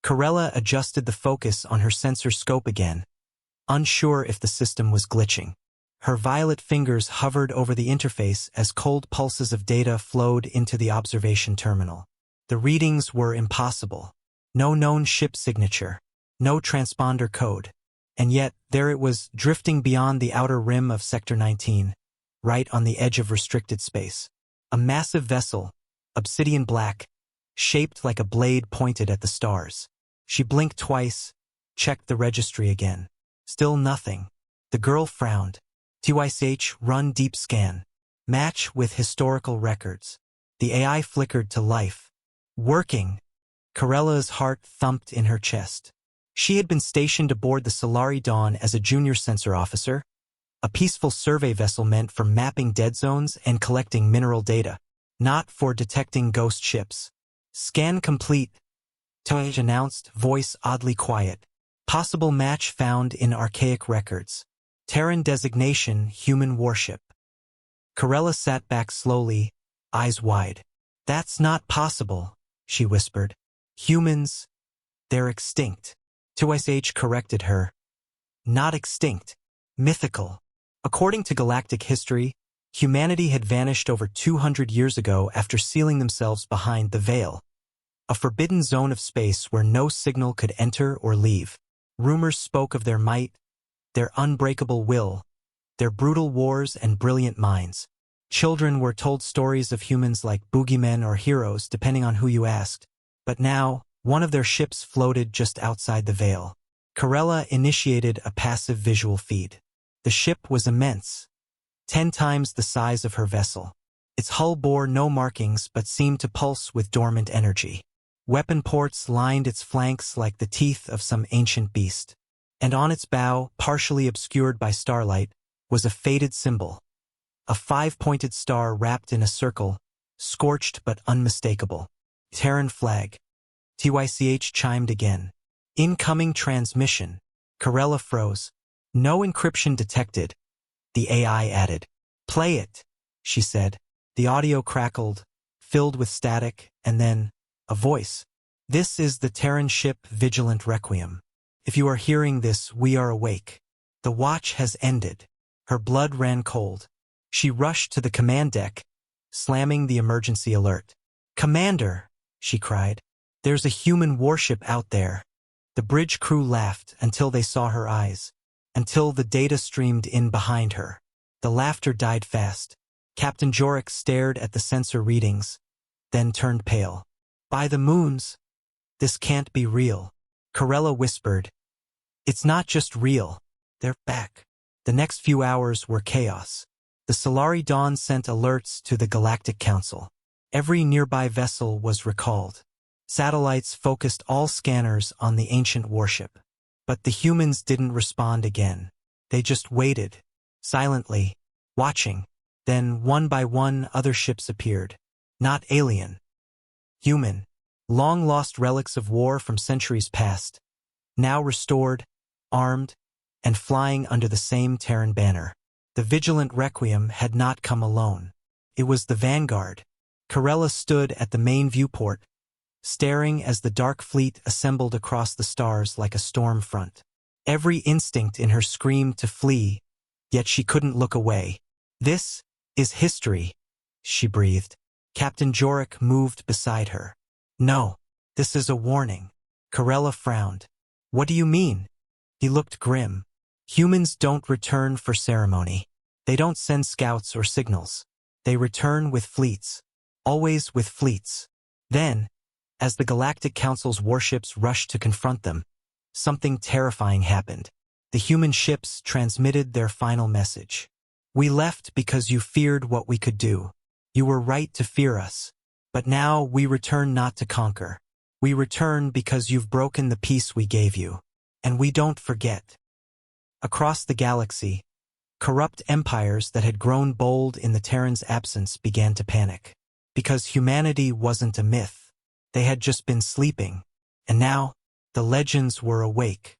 Corella adjusted the focus on her sensor scope again, unsure if the system was glitching. Her violet fingers hovered over the interface as cold pulses of data flowed into the observation terminal. The readings were impossible. No known ship signature, no transponder code. And yet, there it was, drifting beyond the outer rim of Sector 19, right on the edge of restricted space. A massive vessel, obsidian black, shaped like a blade pointed at the stars. She blinked twice, checked the registry again. Still nothing. The girl frowned. TYCH, run deep scan. Match with historical records. The AI flickered to life. Working. Corella's heart thumped in her chest. She had been stationed aboard the Solari Dawn as a junior sensor officer, a peaceful survey vessel meant for mapping dead zones and collecting mineral data, not for detecting ghost ships. Scan complete, TYCH announced, voice oddly quiet. Possible match found in archaic records. Terran designation, human warship. Corella sat back slowly, eyes wide. That's not possible, she whispered. Humans, they're extinct. TYCH corrected her. Not extinct. Mythical. According to galactic history, humanity had vanished over 200 years ago after sealing themselves behind the Veil, a forbidden zone of space where no signal could enter or leave. Rumors spoke of their might, their unbreakable will, their brutal wars and brilliant minds. Children were told stories of humans like boogeymen or heroes, depending on who you asked. But now, one of their ships floated just outside the Veil. Corella initiated a passive visual feed. The ship was immense, 10 times the size of her vessel. Its hull bore no markings but seemed to pulse with dormant energy. Weapon ports lined its flanks like the teeth of some ancient beast. And on its bow, partially obscured by starlight, was a faded symbol. A 5-pointed star wrapped in a circle, scorched but unmistakable. Terran flag. TYCH chimed again. Incoming transmission. Corella froze. No encryption detected. The AI added. Play it, she said. The audio crackled, filled with static, and then a voice. This is the Terran ship Vigilant Requiem. If you are hearing this, we are awake. The watch has ended. Her blood ran cold. She rushed to the command deck, slamming the emergency alert. Commander, she cried. There's a human warship out there. The bridge crew laughed until they saw her eyes, until the data streamed in behind her. The laughter died fast. Captain Jorek stared at the sensor readings, then turned pale. By the moons, this can't be real. Corella whispered. It's not just real. They're back. The next few hours were chaos. The Solari Dawn sent alerts to the Galactic Council. Every nearby vessel was recalled. Satellites focused all scanners on the ancient warship. But the humans didn't respond again. They just waited, silently, watching. Then, one by one, other ships appeared. Not alien. Human. Long-lost relics of war from centuries past. Now restored, armed, and flying under the same Terran banner. The Vigilant Requiem had not come alone. It was the vanguard. Corella stood at the main viewport, staring as the dark fleet assembled across the stars like a storm front. Every instinct in her screamed to flee, yet she couldn't look away. This is history, she breathed. Captain Jorek moved beside her. No, this is a warning. Corella frowned. What do you mean? He looked grim. Humans don't return for ceremony. They don't send scouts or signals. They return with fleets. Always with fleets. Then, as the Galactic Council's warships rushed to confront them, something terrifying happened. The human ships transmitted their final message. We left because you feared what we could do. You were right to fear us. But now we return not to conquer. We return because you've broken the peace we gave you. And we don't forget. Across the galaxy, corrupt empires that had grown bold in the Terran's absence began to panic. Because humanity wasn't a myth. They had just been sleeping. And now, the legends were awake.